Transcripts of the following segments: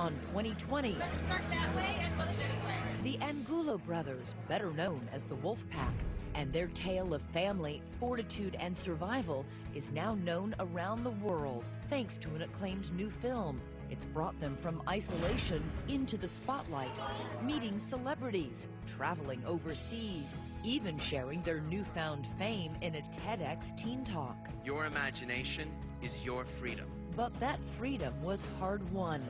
on 2020. Let's start that way and look this way. The Angulo brothers, better known as the Wolfpack, and their tale of family, fortitude, and survival is now known around the world thanks to an acclaimed new film. It's brought them from isolation into the spotlight, meeting celebrities, traveling overseas, even sharing their newfound fame in a TEDx Teen Talk. Your imagination is your freedom. But that freedom was hard-won,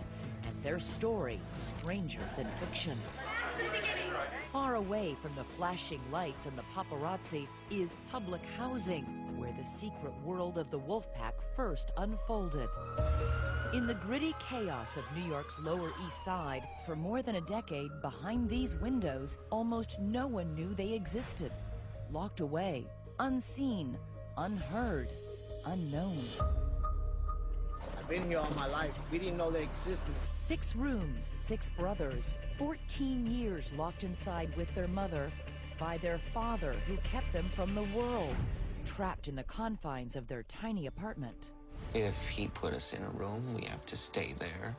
and their story stranger than fiction. Far away from the flashing lights and the paparazzi is public housing, where the secret world of the Wolfpack first unfolded. In the gritty chaos of New York's Lower East Side, for more than a decade, behind these windows, almost no one knew they existed. Locked away, unseen, unheard, unknown. I've been here all my life. We didn't know they existed. 6 rooms, 6 brothers, 14 years locked inside with their mother by their father who kept them from the world, trapped in the confines of their tiny apartment. If he put us in a room, we have to stay there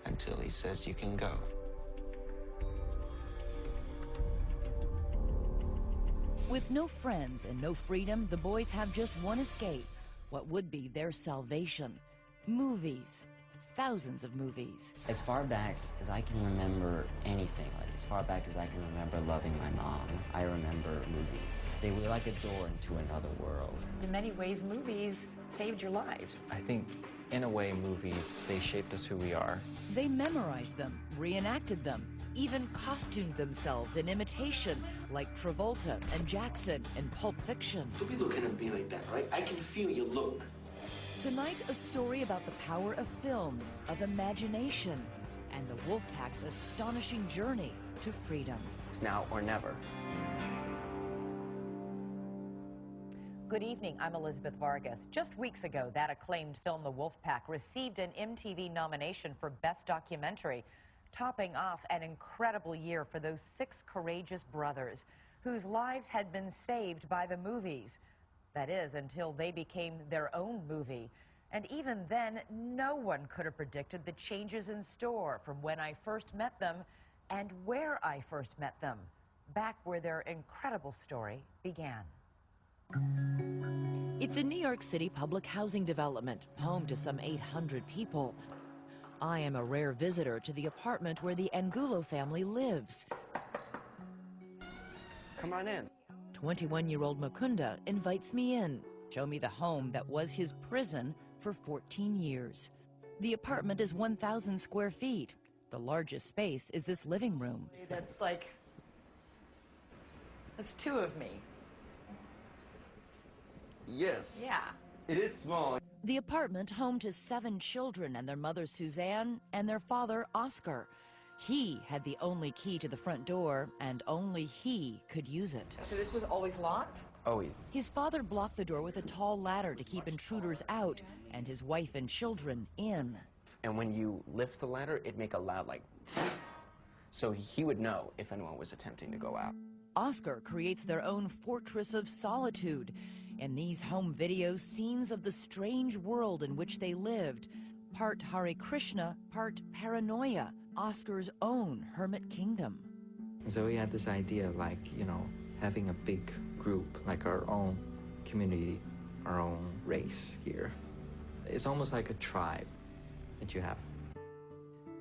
until he says you can go. With no friends and no freedom, the boys have just one escape, what would be their salvation. Movies. Thousands of movies. As far back as I can remember anything, like as far back as I can remember loving my mom, I remember movies. They were like a door into another world. In many ways, movies saved your lives. I think, in a way, movies, they shaped us who we are. They memorized them, reenacted them, even costumed themselves in imitation, like Travolta and Jackson in Pulp Fiction. Movies are gonna be like that, right? I can feel your look. Tonight, a story about the power of film, of imagination, and the Wolfpack's astonishing journey to freedom. It's now or never. Good evening, I'm Elizabeth Vargas. Just weeks ago, that acclaimed film, The Wolfpack, received an MTV nomination for Best Documentary, topping off an incredible year for those 6 courageous brothers whose lives had been saved by the movies. That is, until they became their own movie. And even then, no one could have predicted the changes in store from when I first met them and where I first met them, back where their incredible story began. It's a New York City public housing development, home to some 800 people. I am a rare visitor to the apartment where the Angulo family lives. Come on in. 21-year-old Mukunda invites me in, show me the home that was his prison for 14 years. The apartment is 1,000 square feet. The largest space is this living room. That's 2 of me. Yes. Yeah. It is small. The apartment home to 7 children and their mother Suzanne and their father Oscar. He had the only key to the front door, and only he could use it. So this was always locked? Always. His father blocked the door with a tall ladder to keep intruders out, and his wife and children in. And when you lift the ladder, it'd make a loud, like, so he would know if anyone was attempting to go out. Oscar creates their own fortress of solitude. In these home videos, scenes of the strange world in which they lived. Part Hare Krishna, part paranoia. Oscar's own hermit kingdom. So we had this idea of, like, you know, having a big group, like our own community, our own race here. It's almost like a tribe that you have.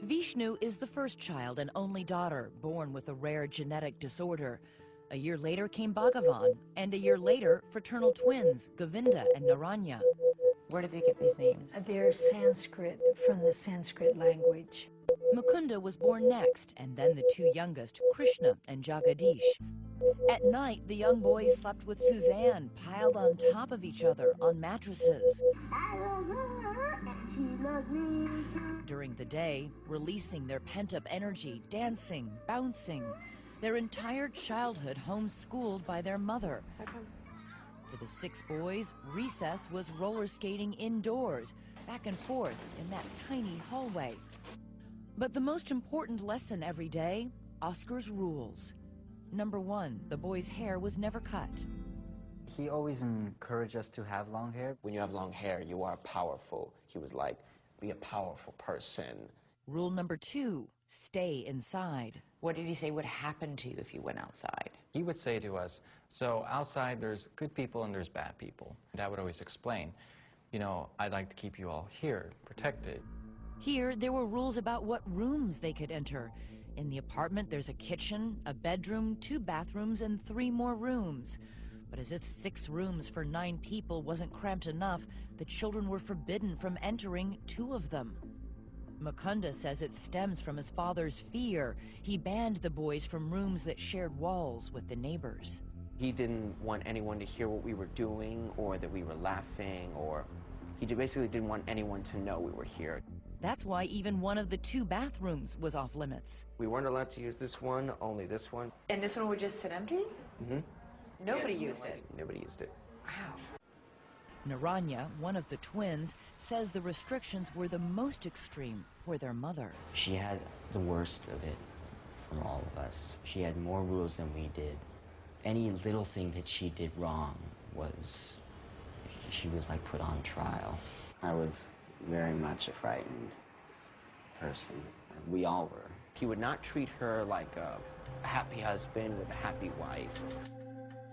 Vishnu is the first child and only daughter, born with a rare genetic disorder. A year later came Bhagavan, and a year later, fraternal twins, Govinda and Narayana. Where did they get these names? They're Sanskrit, from the Sanskrit language. Mukunda was born next, and then the 2 youngest, Krisna and Jagadesh. At night, the young boys slept with Suzanne, piled on top of each other on mattresses. During the day, releasing their pent-up energy, dancing, bouncing. Their entire childhood homeschooled by their mother. For the 6 boys, recess was roller skating indoors, back and forth in that tiny hallway. But the most important lesson every day, Oscar's rules. Number 1, the boy's hair was never cut. He always encouraged us to have long hair. When you have long hair, you are powerful. He was like, be a powerful person. Rule number 2, stay inside. What did he say would happen to you if you went outside? He would say to us, so outside there's good people and there's bad people. Dad would always explain, you know, I'd like to keep you all here, protected. Here, there were rules about what rooms they could enter. In the apartment, there's a kitchen, a bedroom, 2 bathrooms, and 3 more rooms. But as if 6 rooms for 9 people wasn't cramped enough, the children were forbidden from entering 2 of them. Mukunda says it stems from his father's fear. He banned the boys from rooms that shared walls with the neighbors. He didn't want anyone to hear what we were doing or that we were laughing, or he basically didn't want anyone to know we were here. That's why even one of the 2 bathrooms was off limits. We weren't allowed to use this one, only this one. And this one would just sit empty? Mm-hmm. Nobody used it? Nobody used it. Wow. Narayana, one of the twins, says the restrictions were the most extreme for their mother. She had the worst of it from all of us. She had more rules than we did. Any little thing that she did wrong was, she was like put on trial. I was very much a frightened person. We all were. He would not treat her like a happy husband with a happy wife.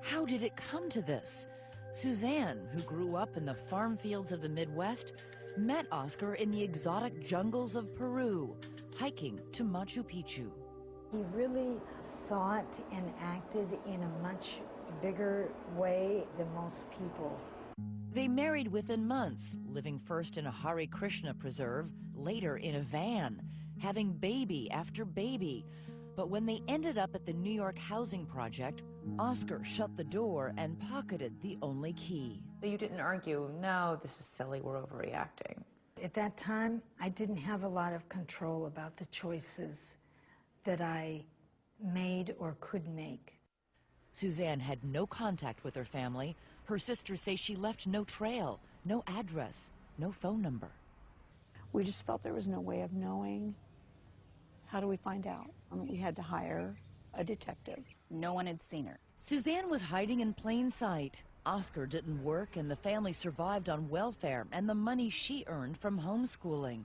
How did it come to this? Suzanne, who grew up in the farm fields of the Midwest, met Oscar in the exotic jungles of Peru, hiking to Machu Picchu. He really thought and acted in a much bigger way than most people. They married within months, living first in a Hare Krishna preserve, later in a van, having baby after baby. But when they ended up at the New York housing project, Oscar shut the door and pocketed the only key. So you didn't argue, no, this is silly, we're overreacting. At that time, I didn't have a lot of control about the choices that I made or could make. Suzanne had no contact with her family. Her sisters say she left no trail, no address, no phone number. We just felt there was no way of knowing. How do we find out? We had to hire a detective. No one had seen her. Suzanne was hiding in plain sight. Oscar didn't work, and the family survived on welfare and the money she earned from homeschooling.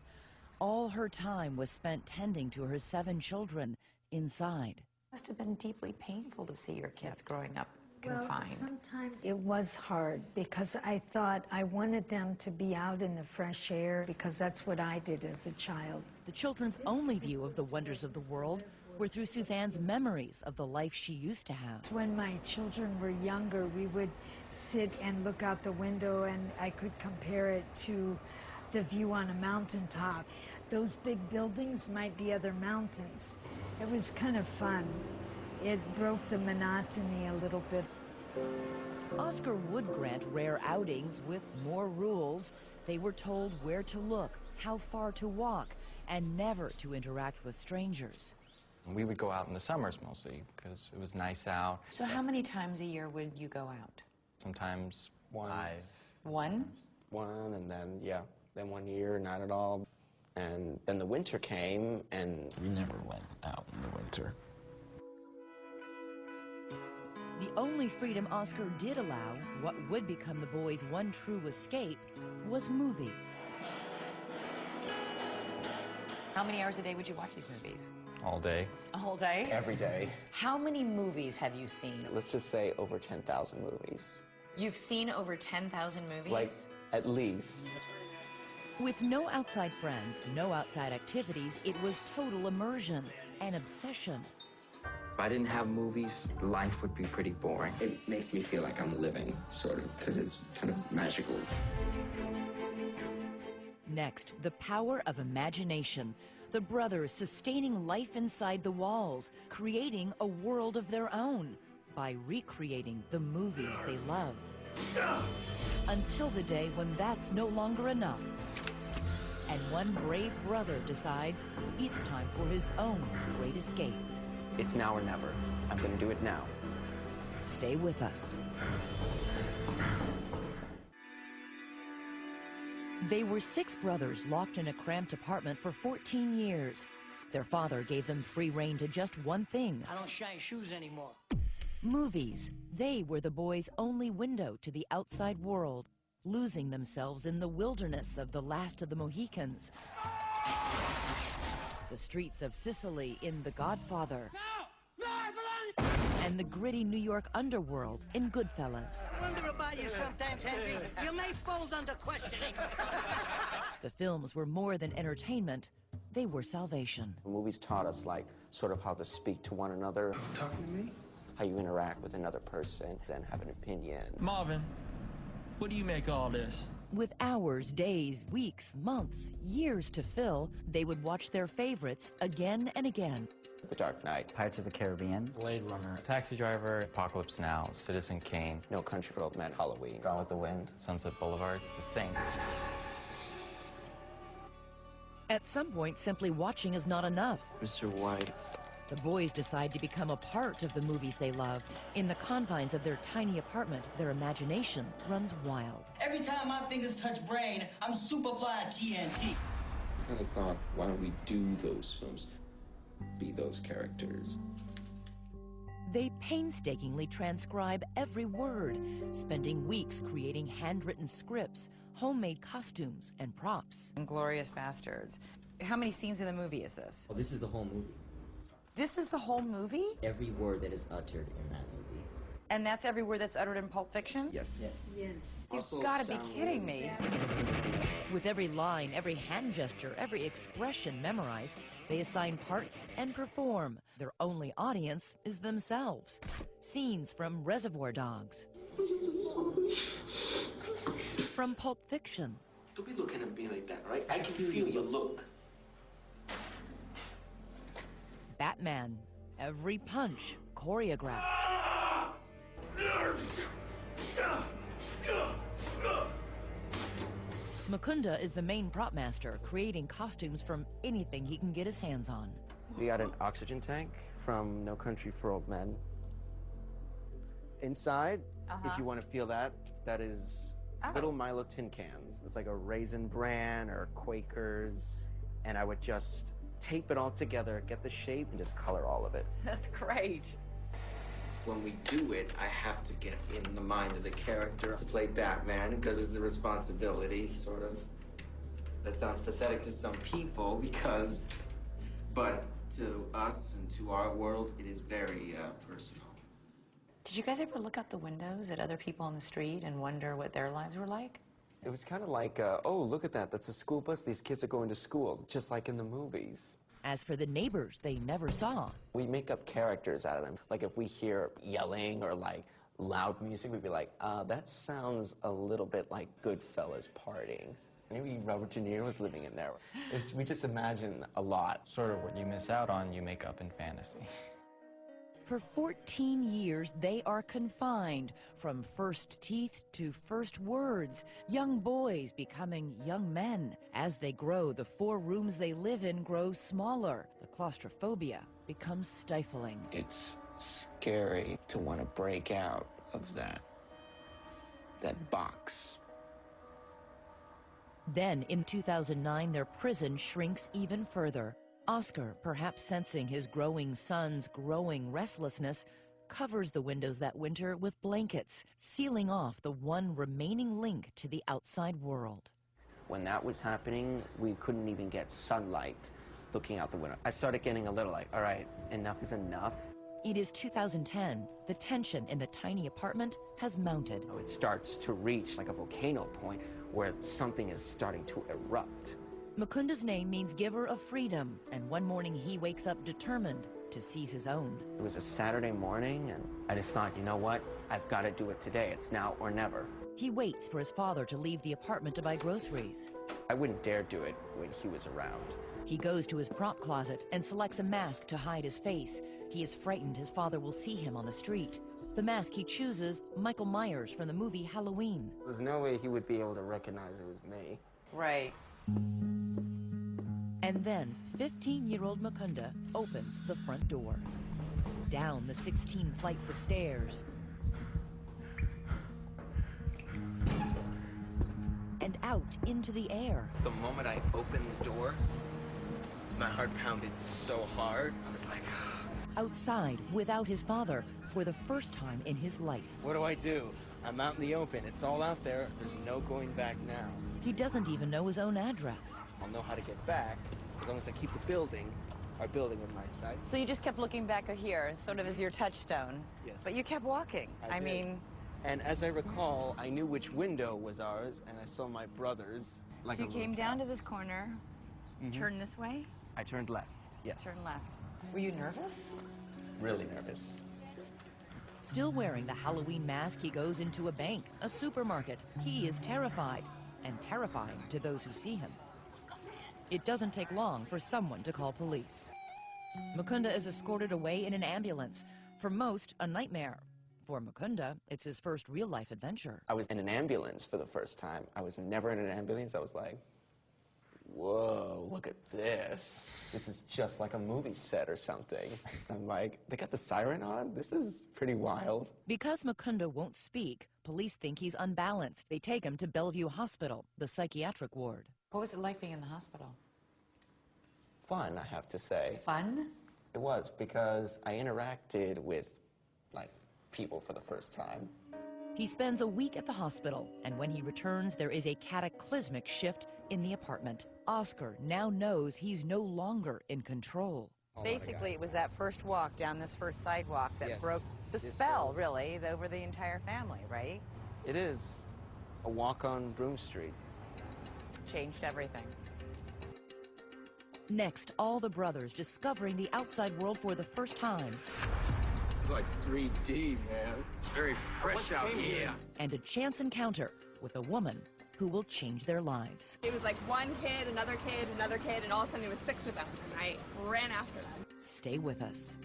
All her time was spent tending to her 7 children inside. It must have been deeply painful to see your kids growing up confined. Well, sometimes it was hard because I thought I wanted them to be out in the fresh air because that's what I did as a child. The children's only view of the wonders of the world were through Suzanne's memories of the life she used to have. When my children were younger, we would sit and look out the window, and I could compare it to the view on a mountaintop. Those big buildings might be other mountains. It was kind of fun. It broke the monotony a little bit. Oscar would grant rare outings with more rules. They were told where to look, how far to walk, and never to interact with strangers. We would go out in the summers mostly because it was nice out. So how many times a year would you go out? Sometimes 5. One? One, and then, then 1 year, not at all. And then the winter came, and We never went out in the winter. The only freedom Oscar did allow, what would become the boys' one true escape, was movies. How many hours a day would you watch these movies? All day. A whole day? every day. How many movies have you seen? Let's just say over 10,000 movies. You've seen over 10,000 movies? Like, at least. With no outside friends, no outside activities, it was total immersion, an obsession. If I didn't have movies, life would be pretty boring. It makes me feel like I'm living, sort of, because it's kind of magical. Next, the power of imagination. The brothers sustaining life inside the walls, creating a world of their own by recreating the movies they love. Until the day when that's no longer enough. And one brave brother decides it's time for his own great escape. It's now or never. I'm gonna do it now. Stay with us. They were 6 brothers locked in a cramped apartment for 14 years. Their father gave them free rein to just one thing. I don't shine shoes anymore. Movies. They were the boys' only window to the outside world, losing themselves in the wilderness of the last of the Mohicans. the streets of Sicily in The Godfather, and the gritty New York underworld in Goodfellas. I wonder about you sometimes, Henry. You may fold under questioning. The films were more than entertainment, they were salvation. The movies taught us, like, sort of how to speak to one another. Talking to me? How you interact with another person, then have an opinion. Marvin, what do you make of all this? With hours, days, weeks, months, years to fill, they would watch their favorites again and again. The Dark Knight, Pirates of the Caribbean, Blade Runner, Taxi Driver, Apocalypse Now, Citizen Kane, No Country for Old Men, Halloween, Gone with the Wind, Sunset Boulevard, The Thing. At some point, simply watching is not enough. Mr. White. The boys decide to become a part of the movies they love. In the confines of their tiny apartment, their imagination runs wild. Every time my fingers touch brain, I'm super fly TNT. I kind of thought, why don't we do those films? Be those characters. They painstakingly transcribe every word, spending weeks creating handwritten scripts, homemade costumes, and props. Inglorious Bastards. How many scenes in the movie is this? Well, this is the whole movie. This is the whole movie? Every word that is uttered in that movie. And that's every word that's uttered in Pulp Fiction? Yes. Yes. You've got to be kidding me. With every line, every hand gesture, every expression memorized, they assign parts and perform. Their only audience is themselves. Scenes from Reservoir Dogs. From Pulp Fiction. Don't be looking at me like that, right? I can feel the look. Batman. Every punch choreographed. Mukunda is the main prop master, creating costumes from anything he can get his hands on. We got an oxygen tank from No Country for Old Men. Inside, if you want to feel that, that is little Milo tin cans. It's like a Raisin Bran or Quakers, and I would just tape it all together, get the shape, and just color all of it. That's great. When we do it, I have to get in the mind of the character to play Batman because it's a responsibility, sort of. That sounds pathetic to some people but to us and to our world, it is very personal. Did you guys ever look out the windows at other people on the street and wonder what their lives were like? It was kind of like, oh, look at that, that's a school bus, these kids are going to school, just like in the movies. As for the neighbors they never saw. We make up characters out of them. Like if we hear yelling or like loud music, we'd be like, that sounds a little bit like Goodfellas partying. Maybe Robert De Niro was living in there. We just imagine a lot. Sort of what you miss out on, you make up in fantasy. For 14 years, they are confined, from first teeth to first words, young boys becoming young men. As they grow, the 4 rooms they live in grow smaller. The claustrophobia becomes stifling. It's scary to want to break out of that box. Then, in 2009, their prison shrinks even further. Oscar, perhaps sensing his growing son's growing restlessness, covers the windows that winter with blankets, sealing off the one remaining link to the outside world. When that was happening, we couldn't even get sunlight looking out the window. I started getting a little like, all right, enough is enough. It is 2010. The tension in the tiny apartment has mounted. It starts to reach like a volcano point where something is starting to erupt. Mukunda's name means giver of freedom, and one morning he wakes up determined to seize his own. It was a Saturday morning, and I just thought, you know what? I've got to do it today. It's now or never. He waits for his father to leave the apartment to buy groceries. I wouldn't dare do it when he was around. He goes to his prop closet and selects a mask to hide his face. He is frightened his father will see him on the street. The mask he chooses, Michael Myers from the movie Halloween. There's no way he would be able to recognize it was me. Right. And then, 15-year-old Mukunda opens the front door. Down the 16 flights of stairs. And out into the air. The moment I opened the door, my heart pounded so hard. I was like... Outside, without his father, for the first time in his life. What do I do? I'm out in the open. It's all out there. There's no going back now. He doesn't even know his own address. I'll know how to get back As long as I keep our building in my sight. So you just kept looking back here, sort of as your touchstone. Yes. But you kept walking. I did. mean... And as I recall, I knew which window was ours, and I saw my brothers. Like so you came down to this corner, turned this way? I turned left, yes. Turned left. Were you nervous? Really nervous. Still wearing the Halloween mask, he goes into a bank, a supermarket. He is terrified, and terrifying to those who see him. It doesn't take long for someone to call police. Mukunda is escorted away in an ambulance. For most, a nightmare. For Mukunda, it's his first real-life adventure. I was in an ambulance for the first time. I was never in an ambulance. I was like, whoa, look at this. This is just like a movie set or something. I'm like, they got the siren on? This is pretty wild. Because Mukunda won't speak, police think he's unbalanced. They take him to Bellevue Hospital, the psychiatric ward. What was it like being in the hospital? Fun, I have to say. Fun? It was, because I interacted with, like, people for the first time. He spends a week at the hospital, and when he returns, there is a cataclysmic shift in the apartment. Oscar now knows he's no longer in control. Basically, it was that first walk down this first sidewalk that broke the spell, really, over the entire family, right? It is a walk on Broome Street. Changed everything. Next, all the brothers discovering the outside world for the first time. This is like 3D, man. It's very fresh out here. And a chance encounter with a woman who will change their lives. It was like one kid, another kid, and all of a sudden it was 6 of them, and I ran after them. Stay with us.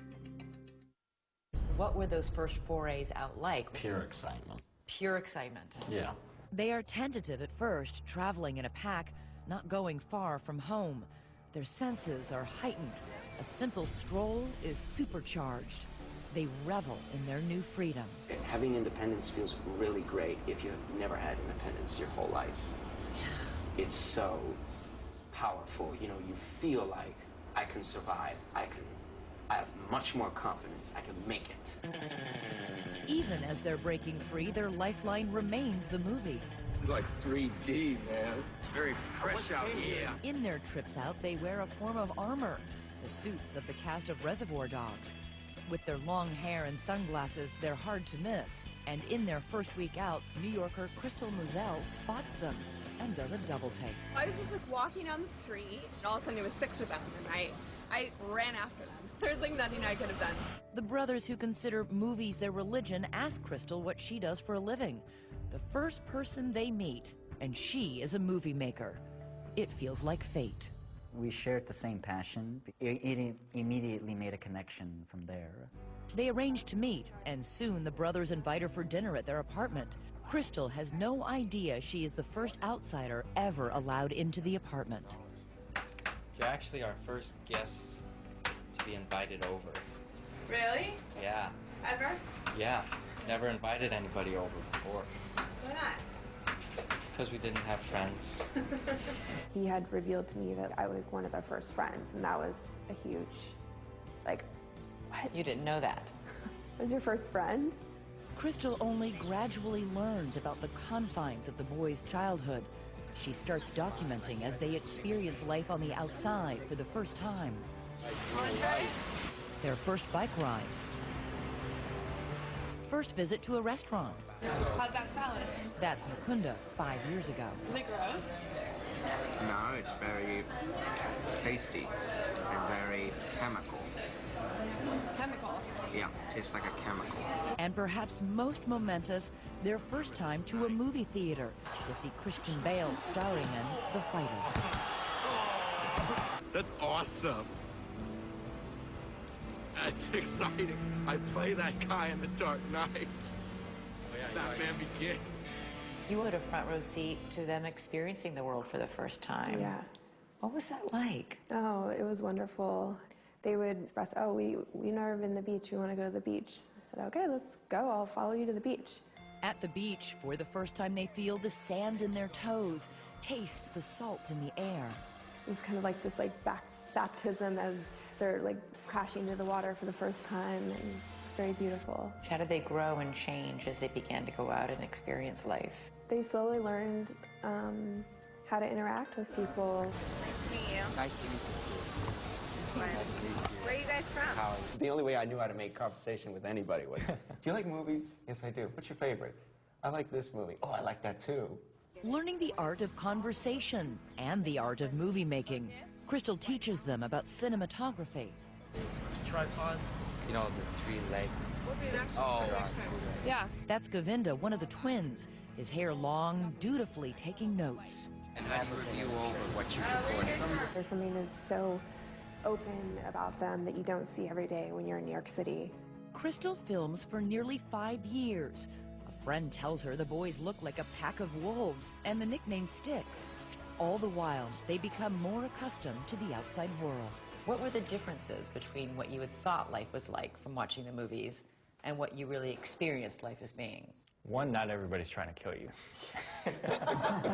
What were those first forays out like? Pure excitement. Pure excitement. Yeah. They are tentative at first, traveling in a pack, not going far from home. Their senses are heightened. A simple stroll is supercharged. They revel in their new freedom. Having independence feels really great if you've never had independence your whole life. Yeah. It's so powerful. You know, you feel like I can survive. I have much more confidence. I can make it. Even as they're breaking free, their lifeline remains the movies. This is like 3D, man. It's very fresh out here. In their trips out, they wear a form of armor, the suits of the cast of Reservoir Dogs. With their long hair and sunglasses, they're hard to miss. And in their first week out, New Yorker Crystal Muzelle spots them and does a double take. I was just like walking down the street, and all of a sudden it was 6 of them, and I ran after them. There was like nothing I could have done. The brothers who consider movies their religion ask Crystal what she does for a living. The first person they meet, and she is a movie maker. It feels like fate. We shared the same passion. It immediately made a connection from there. They arrange to meet, and soon the brothers invite her for dinner at their apartment. Crystal has no idea she is the first outsider ever allowed into the apartment. You're actually our first guest to be invited over. Really? Yeah. Ever? Yeah. Never invited anybody over before. Why not? Because we didn't have friends. He had revealed to me that I was one of their first friends, and that was a huge, like, what? You didn't know that. I was your first friend? Crystal only gradually learns about the confines of the boys' childhood. She starts documenting as they experience life on the outside for the first time. Their first bike ride. First visit to a restaurant. How's that salad? That's Mukunda 5 years ago. Is it gross? No, it's very tasty and very chemical. Chemical? Yeah, tastes like a chemical. And perhaps most momentous, their first time to a movie theater to see Christian Bale starring in The Fighter. That's awesome. That's exciting. I play that guy in The Dark Knight. Oh, yeah, Batman Begins. You had a front row seat to them experiencing the world for the first time. Yeah. What was that like? Oh, it was wonderful. They would express, oh, we've never been to the beach. We want to go to the beach. I said, okay, let's go. I'll follow you to the beach. At the beach, for the first time, they feel the sand in their toes, taste the salt in the air. It was kind of like this baptism as they're like crashing into the water for the first time, and it's very beautiful. How did they grow and change as they began to go out and experience life? They slowly learned how to interact with people. Nice to meet you. Nice to meet you, too. Nice to meet you. Where are you guys from? The only way I knew how to make conversation with anybody was, do you like movies? Yes, I do. What's your favorite? I like this movie. Oh, I like that, too. Learning the art of conversation and the art of movie making, Crystal teaches them about cinematography. Tripod. You know, the three-legged. Oh, yeah. That's Govinda, one of the twins, his hair long, dutifully taking notes. And how do you review over what you've recorded? There's something that's so open about them that you don't see every day when you're in New York City. Crystal films for nearly 5 years. A friend tells her the boys look like a pack of wolves, and the nickname sticks. All the while, they become more accustomed to the outside world. What were the differences between what you had thought life was like from watching the movies and what you really experienced life as being? One, not everybody's trying to kill you.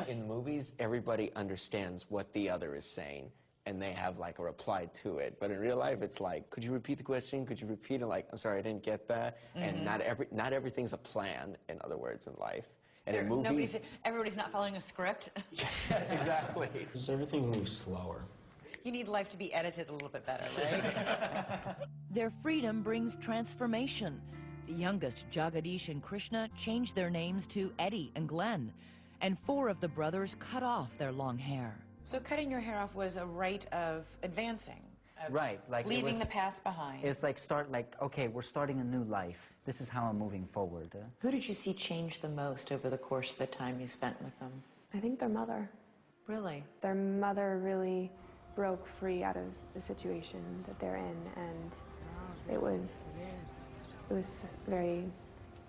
In movies, everybody understands what the other is saying, and they have like a reply to it. But in real life, it's like, could you repeat the question? Could you repeat it? Like, I'm sorry, I didn't get that. And not everything's a plan, in other words, in life. And in movies, Everybody's not following a script. exactly. Just everything moves slower. You need life to be edited a little bit better, right? Their freedom brings transformation. The youngest, Jagadesh and Krishna, changed their names to Eddie and Glenn, and 4 of the brothers cut off their long hair. So cutting your hair off was a rite of advancing. Right, like leaving the past behind. It's like okay, we're starting a new life. This is how I'm moving forward. Who did you see change the most over the course of the time you spent with them? I think their mother. Really? Their mother really broke free out of the situation that they're in, and it was very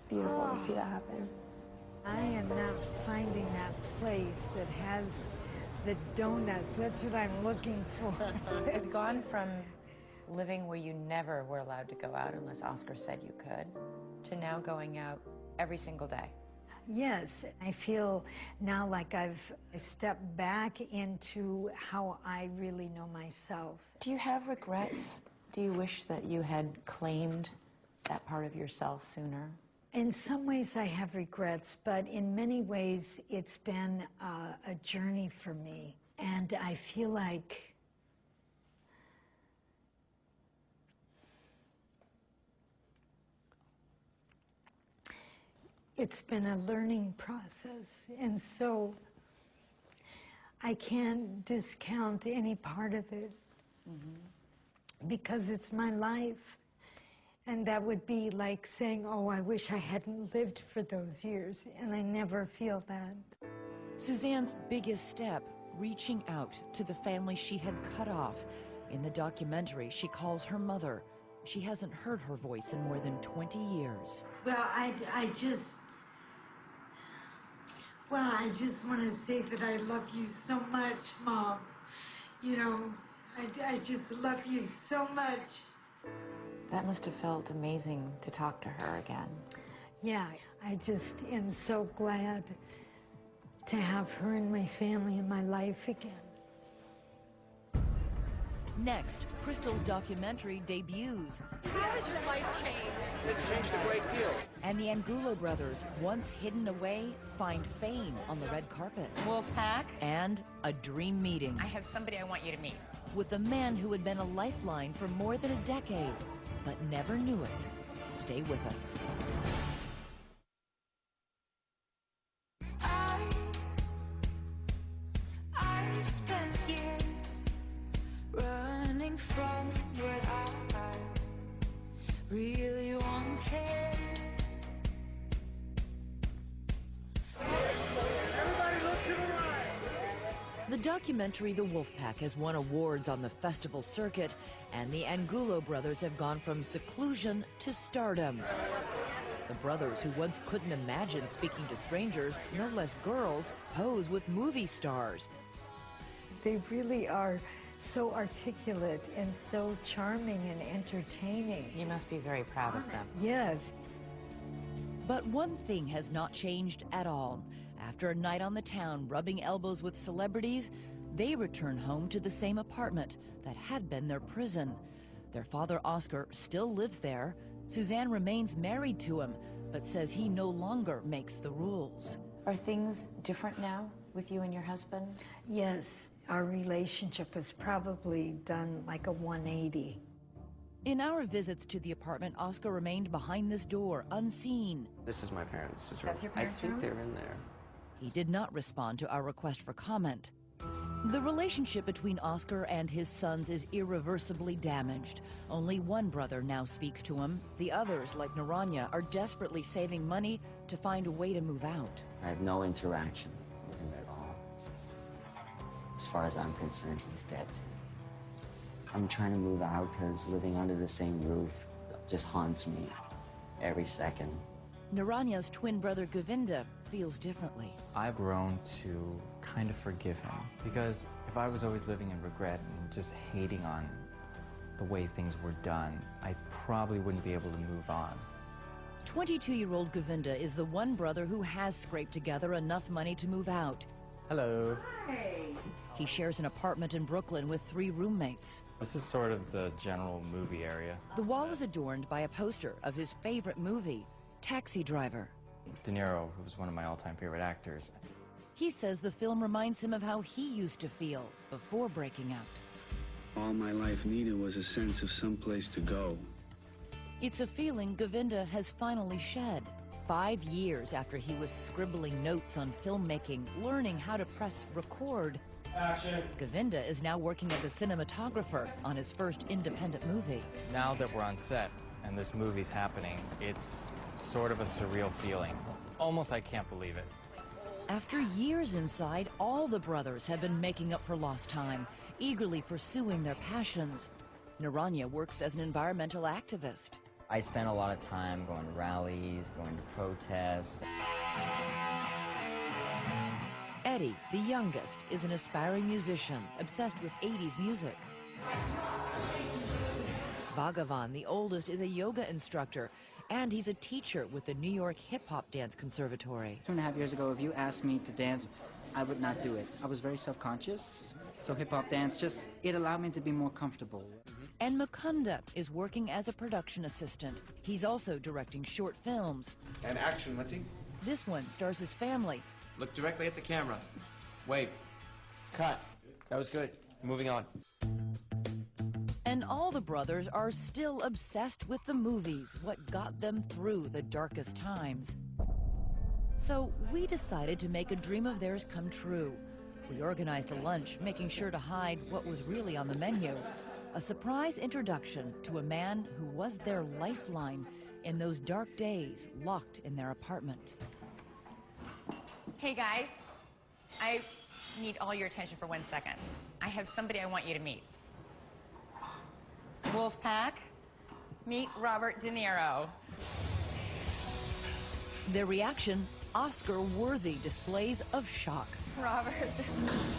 beautiful to see that happen. I am not finding that place that has the donuts. That's what I'm looking for. You've gone from living where you never were allowed to go out unless Oscar said you could, to now going out every single day. Yes, I feel now like I've stepped back into how I really know myself. Do you have regrets? Do you wish that you had claimed that part of yourself sooner? In some ways I have regrets, but in many ways it's been a journey for me. And I feel like it's been a learning process, and so I can't discount any part of it because it's my life. And that would be like saying, oh, I wish I hadn't lived for those years, and I never feel that. Suzanne's biggest step, reaching out to the family she had cut off. In the documentary, she calls her mother. She hasn't heard her voice in more than 20 years. Well, I just want to say that I love you so much, Mom. You know, I just love you so much. That must have felt amazing to talk to her again. Yeah, I just am so glad to have her and my family in my life again. Next, Crystal's documentary debuts. How has your life changed? It's changed a great deal. And the Angulo brothers, once hidden away, find fame on the red carpet. Wolfpack. And a dream meeting. I have somebody I want you to meet. With a man who had been a lifeline for more than a decade, but never knew it. Stay with us. I spent years running from what I really wanted. The documentary The Wolfpack has won awards on the festival circuit, and the Angulo brothers have gone from seclusion to stardom. The brothers, who once couldn't imagine speaking to strangers, no less girls, pose with movie stars. They really are so articulate and so charming and entertaining. You must be very proud of them. Yes. But one thing has not changed at all. After a night on the town rubbing elbows with celebrities, they return home to the same apartment that had been their prison. Their father, Oscar, still lives there. Suzanne remains married to him, but says he no longer makes the rules. Are things different now? with you and your husband? Yes, our relationship was probably done like a 180. In our visits to the apartment, Oscar remained behind this door, unseen. This is my parents' room. That's your parents' I think room? they're in there. He did not respond to our request for comment. The relationship between Oscar and his sons is irreversibly damaged. Only one brother now speaks to him. The others, like Narayana, are desperately saving money to find a way to move out. I have no interaction with him at all. As far as I'm concerned, he's dead. I'm trying to move out because living under the same roof just haunts me every second. Narayana's twin brother Govinda feels differently. I've grown to kind of forgive him because if I was always living in regret and just hating on the way things were done, I probably wouldn't be able to move on. 22-year-old Govinda is the one brother who has scraped together enough money to move out. Hello. Hi. He shares an apartment in Brooklyn with 3 roommates. This is sort of the general movie area. The wall is adorned by a poster of his favorite movie, Taxi Driver. De Niro, who was one of my all-time favorite actors. He says the film reminds him of how he used to feel before breaking out. All my life needed was a sense of someplace to go. It's a feeling Govinda has finally shed. 5 years after he was scribbling notes on filmmaking, learning how to press record. Action. Govinda is now working as a cinematographer on his first independent movie. Now that we're on set and this movie's happening, it's sort of a surreal feeling. Almost I can't believe it. After years inside, all the brothers have been making up for lost time, eagerly pursuing their passions. Narayana works as an environmental activist. I spent a lot of time going to rallies, going to protests. Eddie, the youngest, is an aspiring musician, obsessed with 80s music. Bhagavan, the oldest, is a yoga instructor, and he's a teacher with the New York Hip-Hop Dance Conservatory. 2.5 years ago, if you asked me to dance, I would not do it. I was very self-conscious, so hip-hop dance it allowed me to be more comfortable. And Mukunda is working as a production assistant. He's also directing short films. And action, Mutty. This one stars his family. Look directly at the camera. Wave. Cut. That was good. Moving on. And all the brothers are still obsessed with the movies, what got them through the darkest times. So we decided to make a dream of theirs come true. We organized a lunch, making sure to hide what was really on the menu. A surprise introduction to a man who was their lifeline in those dark days, locked in their apartment. Hey guys, I need all your attention for 1 second. I have somebody I want you to meet. Wolfpack, meet Robert De Niro. Their reaction, Oscar-worthy displays of shock. Robert.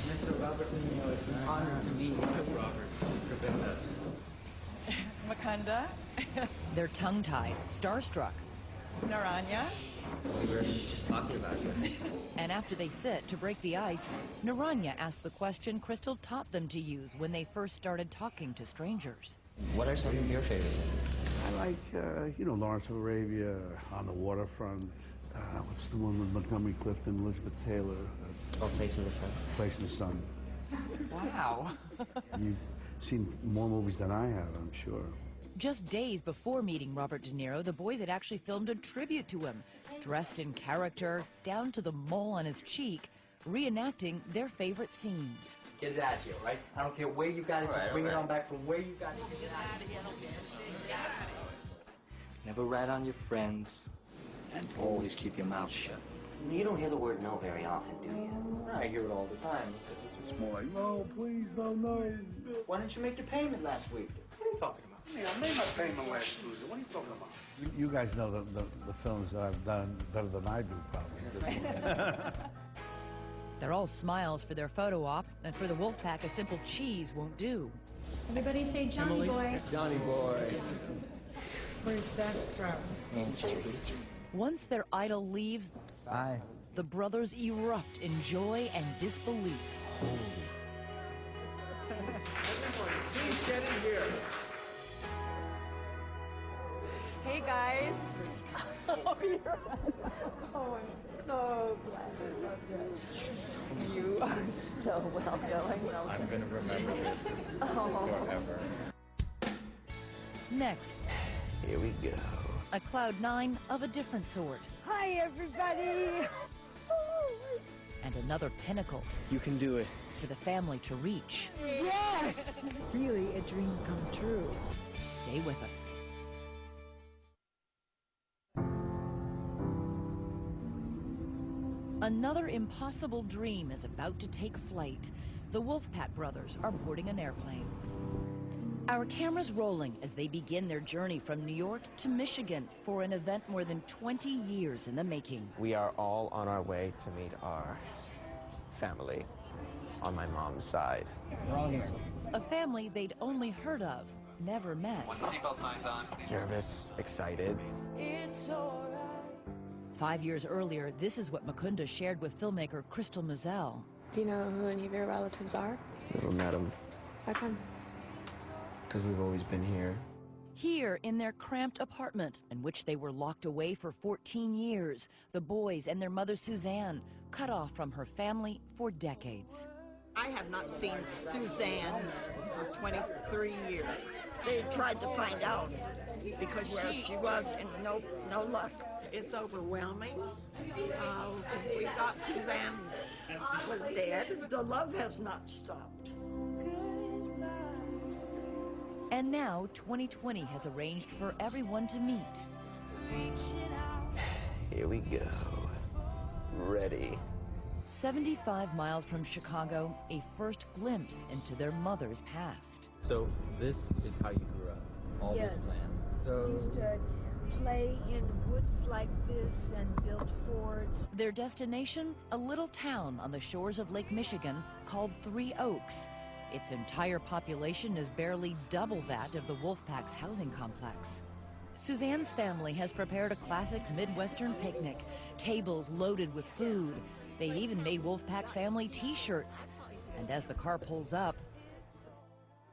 Mr. Robert De Niro, it's an honor to meet you. Robert, Govinda. Mukunda. They're tongue-tied, starstruck. Narayana. We were just talking about you. And after they sit to break the ice, Narayana asks the question Crystal taught them to use when they first started talking to strangers. What are some of your favorite movies? I like, Lawrence of Arabia, On the Waterfront. What's the one with Montgomery Clifton, Elizabeth Taylor? Place in the Sun. Place in the Sun. Wow. You've seen more movies than I have, I'm sure. Just days before meeting Robert De Niro, the boys had actually filmed a tribute to him, dressed in character, down to the mole on his cheek, reenacting their favorite scenes. Get it out of here, right? I don't care where you got it, just bring it on back from where you got it. Get out of here. Never rat on your friends, and always keep your mouth shut. You don't hear the word no very often, do you? I hear it all the time. It's more like, no, please, no, no. Why didn't you make your payment last week? What are you talking about? I made my payment last Tuesday. What are you talking about? You guys know the films that I've done better than I do, probably. That's right. They're all smiles for their photo op, and for the Wolfpack, a simple cheese won't do. Everybody say Johnny Boy. Johnny Boy. Where's that from? Main Street. Once their idol leaves, Bye. the brothers erupt in joy and disbelief. Please get in here. Hey guys. Oh, you're... Oh, so glad. You are so well going. I'm going to remember this forever. Next, here we go. A cloud nine of a different sort. Hi, everybody. And another pinnacle. You can do it. For the family to reach. Yes! Really a dream come true. Stay with us. Another impossible dream is about to take flight. The Wolfpack brothers are boarding an airplane. Our cameras rolling as they begin their journey from New York to Michigan for an event more than 20 years in the making. We are all on our way to meet our family on my mom's side. A family they'd only heard of, never met. When the seatbelt sign's on. Nervous, excited. It's alright. 5 years earlier, this is what Mukunda shared with filmmaker 𝐓𝐡𝐞 𝐖𝐨𝐥𝐼. Do you know who any of your relatives are? Never met him. How come? Because we've always been here. Here in their cramped apartment, in which they were locked away for 14 years, the boys and their mother Suzanne, cut off from her family for decades. I have not seen Suzanne for 23 years. They tried to find out because where she was, and no luck. It's overwhelming. We thought Suzanne was dead. The love has not stopped. And now 2020 has arranged for everyone to meet. Here we go. Ready. 75 miles from Chicago, a first glimpse into their mother's past. So this is how you grew up, all Yes. this land. We So used to play in woods like this and build forts. Their destination, a little town on the shores of Lake Michigan called 3 Oaks. Its entire population is barely double that of the Wolfpack's housing complex. Suzanne's family has prepared a classic Midwestern picnic, tables loaded with food. They even made Wolfpack family t-shirts. And as the car pulls up,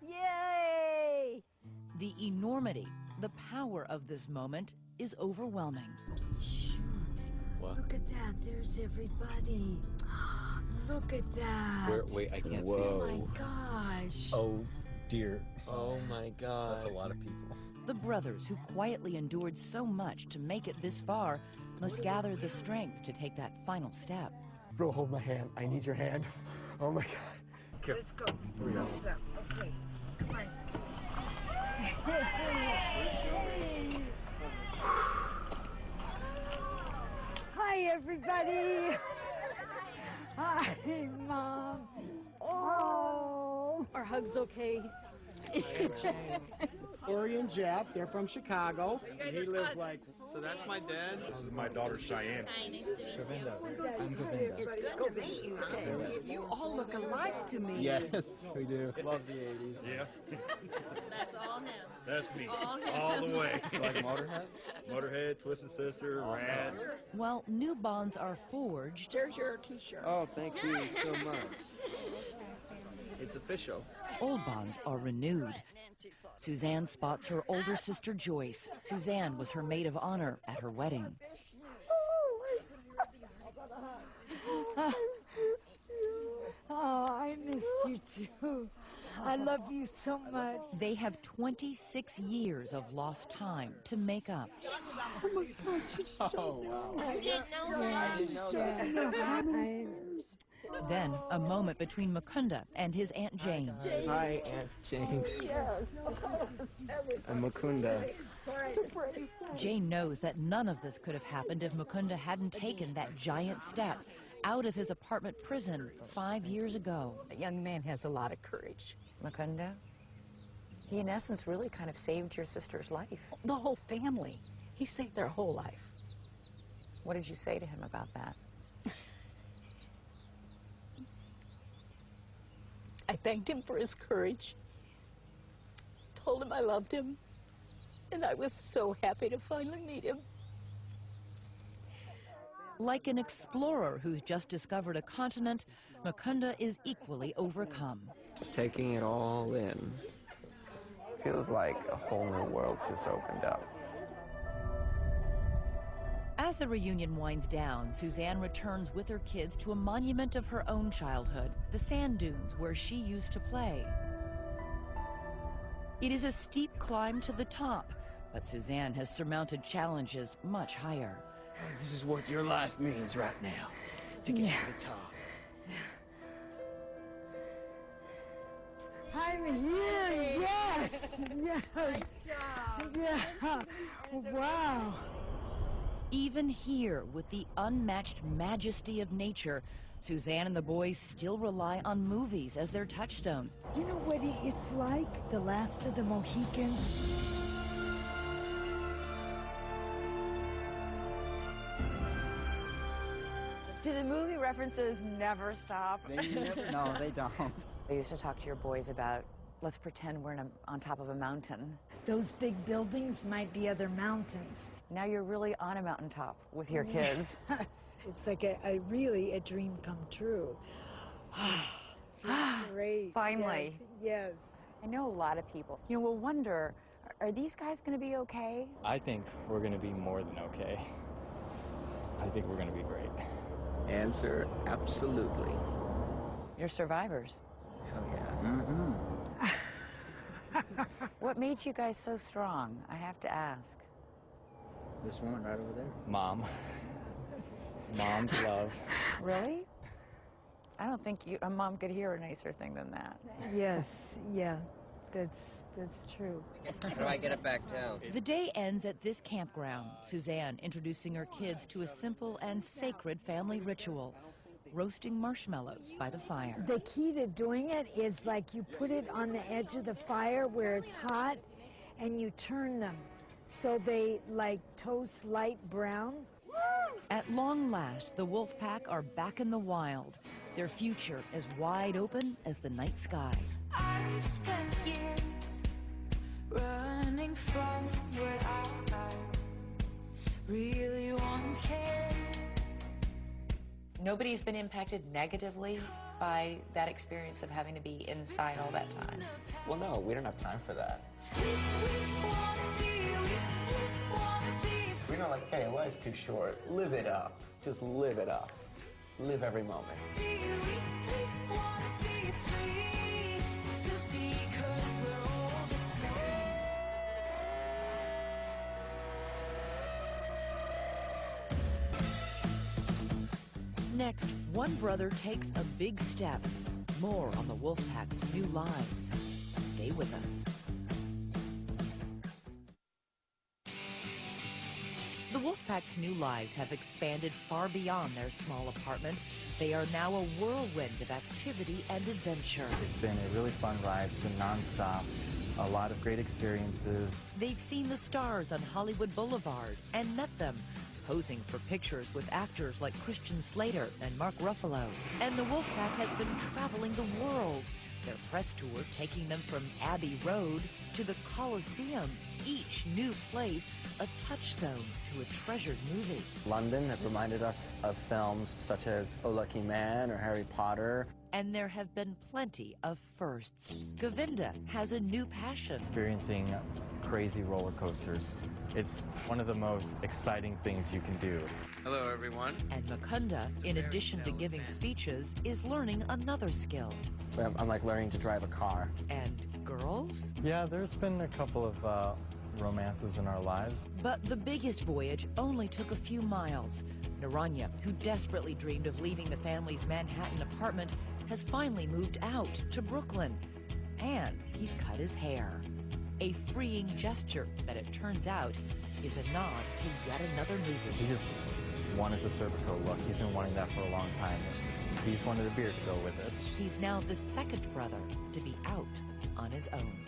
Yay! the enormity, the power of this moment is overwhelming. Shoot. What? Look at that. There's everybody. Look at that. wait, I can't Whoa. see. Oh my gosh. Oh dear. Oh my God. That's a lot of people. The brothers who quietly endured so much to make it this far must gather the strength to take that final step. Bro, hold my hand. I need your hand. Oh my God. Let's go. Thumbs up. Okay. Come on. Hi, everybody. Hi, Mom. Oh. Our hug's okay. Corey and Jeff, they're from Chicago. He lives like, So that's my dad. This is my daughter Cheyenne. Hi, nice to meet Govinda. you. I'm Govinda. it's good to meet you. You all look alike to me. Yes, we do. Love the 80s. Yeah, That's all him. that's me. All him. All the way. Like Motorhead? Motorhead, Twisted Sister, Rad. While new bonds are forged, There's your t-shirt. Oh, thank you so much. It's official. old bonds are renewed. Suzanne spots her older sister Joyce. Suzanne was her maid of honor at her wedding. Oh, I missed you too. I love you so much. They have 26 years of lost time to make up. Oh my gosh, you just Oh, wow. I didn't know that. Then, a moment between Mukunda and his Aunt Jane. Hi, Aunt Jane. I'm Mukunda. Jane knows that none of this could have happened if Mukunda hadn't taken that giant step out of his apartment prison 5 years ago. A young man has a lot of courage. Mukunda, he in essence really kind of saved your sister's life. The whole family. He saved their whole life. What did you say to him about that? I thanked him for his courage, told him I loved him, and I was so happy to finally meet him. Like an explorer who's just discovered a continent, Mukunda is equally overcome. Just taking it all in. Feels like a whole new world just opened up. As the reunion winds down, Suzanne returns with her kids to a monument of her own childhood, the sand dunes where she used to play. It is a steep climb to the top, but Suzanne has surmounted challenges much higher. This is what your life means right now, to get to the top. I'm here, yes, yes. Nice job. Yeah, wow. Even here, with the unmatched majesty of nature, Suzanne and the boys still rely on movies as their touchstone. You know what it's like? The Last of the Mohicans. Do the movie references never stop? No, they don't. I used to talk to your boys about, let's pretend we're on top of a mountain. Those big buildings might be other mountains. Now you're really on a mountaintop with your kids. Yes. It's like really a dream come true. Great. Finally. Yes. I know a lot of people, will wonder, are these guys going to be okay? I think we're going to be more than okay. I think we're going to be great. Answer, absolutely. You're survivors. Hell yeah. Mm-hmm. What made you guys so strong? I have to ask. This woman right over there. Mom. Mom's love. Really? I don't think a mom could hear a nicer thing than that. Yes, yeah, that's true. How do I get it back down? The day ends at this campground, Suzanne introducing her kids to a simple and sacred family ritual, roasting marshmallows by the fire. The key to doing it is like you put it on the edge of the fire where it's hot and you turn them so they like toast light brown. At long last, the Wolfpack are back in the wild, their future as wide open as the night sky. I spent years running from what I really wanted. Nobody's been impacted negatively by that experience of having to be inside all that time. Well, no, we don't have time for that. We're not like, hey, life's too short. Live it up. Just live it up. Live every moment. Next, one brother takes a big step. More on the Wolfpack's new lives. Stay with us. The Wolfpack's new lives have expanded far beyond their small apartment. They are now a whirlwind of activity and adventure. It's been a really fun ride. It's been nonstop. A lot of great experiences. They've seen the stars on Hollywood Boulevard and met them, posing for pictures with actors like Christian Slater and Mark Ruffalo. And the Wolfpack has been traveling the world, their press tour taking them from Abbey Road to the Coliseum, each new place a touchstone to a treasured movie. London have reminded us of films such as Oh Lucky Man or Harry Potter. And there have been plenty of firsts. Govinda has a new passion. Experiencing crazy roller coasters. It's one of the most exciting things you can do. Hello, everyone. And Mukunda, in addition to giving speeches, is learning another skill. I'm like learning to drive a car. And girls? Yeah, there's been a couple of romances in our lives. But the biggest voyage only took a few miles. Narayana, who desperately dreamed of leaving the family's Manhattan apartment, has finally moved out to Brooklyn. And he's cut his hair. A freeing gesture that, it turns out, is a nod to yet another movie. He just wanted the Serpico look. He's been wanting that for a long time. He just wanted a beard to go with it. He's now the second brother to be out on his own.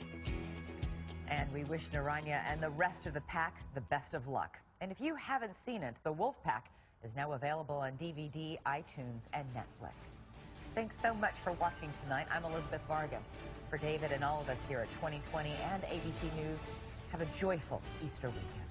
And we wish Narayana and the rest of the pack the best of luck. And if you haven't seen it, The Wolfpack is now available on DVD, iTunes, and Netflix. Thanks so much for watching tonight. I'm Elizabeth Vargas. For David and all of us here at 2020 and ABC News, have a joyful Easter weekend.